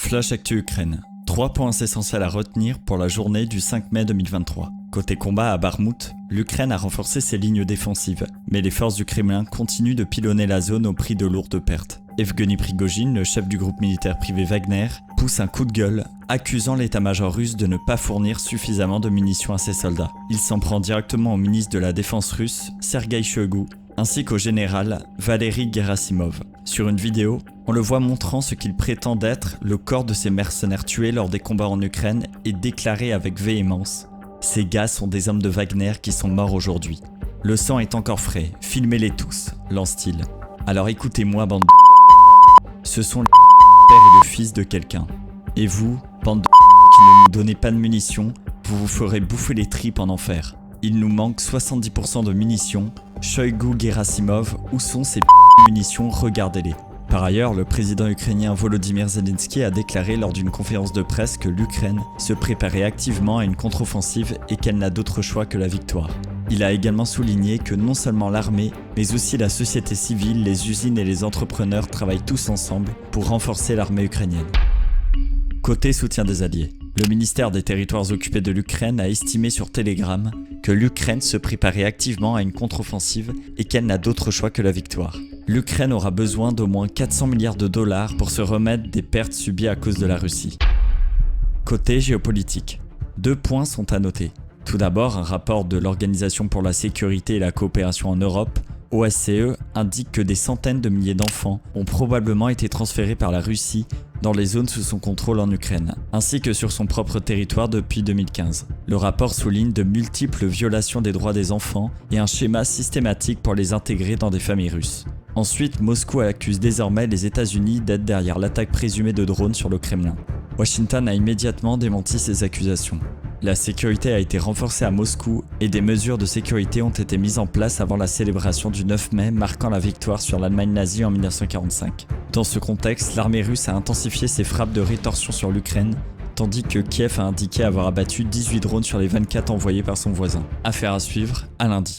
Flash Actu Ukraine. 3 points essentiels à retenir pour la journée du 5 mai 2023. Côté combat à Bakhmout, l'Ukraine a renforcé ses lignes défensives, mais les forces du Kremlin continuent de pilonner la zone au prix de lourdes pertes. Evgeny Prigojine, le chef du groupe militaire privé Wagner, pousse un coup de gueule, accusant l'état-major russe de ne pas fournir suffisamment de munitions à ses soldats. Il s'en prend directement au ministre de la Défense russe, Sergueï Shoigu, ainsi qu'au général Valery Gerasimov. Sur une vidéo, on le voit montrant ce qu'il prétend être le corps de ces mercenaires tués lors des combats en Ukraine et déclaré avec véhémence « Ces gars sont des hommes de Wagner qui sont morts aujourd'hui. Le sang est encore frais, filmez-les tous », lance-t-il. Alors écoutez-moi, bande de ce sont le père et le fils de quelqu'un. Et vous, bande de qui ne nous donnez pas de munitions, vous vous ferez bouffer les tripes en enfer. Il nous manque 70% de munitions. Shoigu, Gerasimov, où sont ces munitions? Regardez-les. Par ailleurs, le président ukrainien Volodymyr Zelensky a déclaré lors d'une conférence de presse que l'Ukraine se préparait activement à une contre-offensive et qu'elle n'a d'autre choix que la victoire. Il a également souligné que non seulement l'armée, mais aussi la société civile, les usines et les entrepreneurs travaillent tous ensemble pour renforcer l'armée ukrainienne. Côté soutien des alliés, le ministère des Territoires occupés de l'Ukraine a estimé sur Telegram que l'Ukraine se préparait activement à une contre-offensive et qu'elle n'a d'autre choix que la victoire. L'Ukraine aura besoin d'au moins 400 milliards de dollars pour se remettre des pertes subies à cause de la Russie. Côté géopolitique, 2 points sont à noter. Tout d'abord, un rapport de l'Organisation pour la sécurité et la coopération en Europe, OSCE, indique que des centaines de milliers d'enfants ont probablement été transférés par la Russie dans les zones sous son contrôle en Ukraine, ainsi que sur son propre territoire depuis 2015. Le rapport souligne de multiples violations des droits des enfants et un schéma systématique pour les intégrer dans des familles russes. Ensuite, Moscou accuse désormais les États-Unis d'être derrière l'attaque présumée de drones sur le Kremlin. Washington a immédiatement démenti ces accusations. La sécurité a été renforcée à Moscou et des mesures de sécurité ont été mises en place avant la célébration du 9 mai marquant la victoire sur l'Allemagne nazie en 1945. Dans ce contexte, l'armée russe a intensifié ses frappes de rétorsion sur l'Ukraine, tandis que Kiev a indiqué avoir abattu 18 drones sur les 24 envoyés par son voisin. Affaire à suivre, à lundi.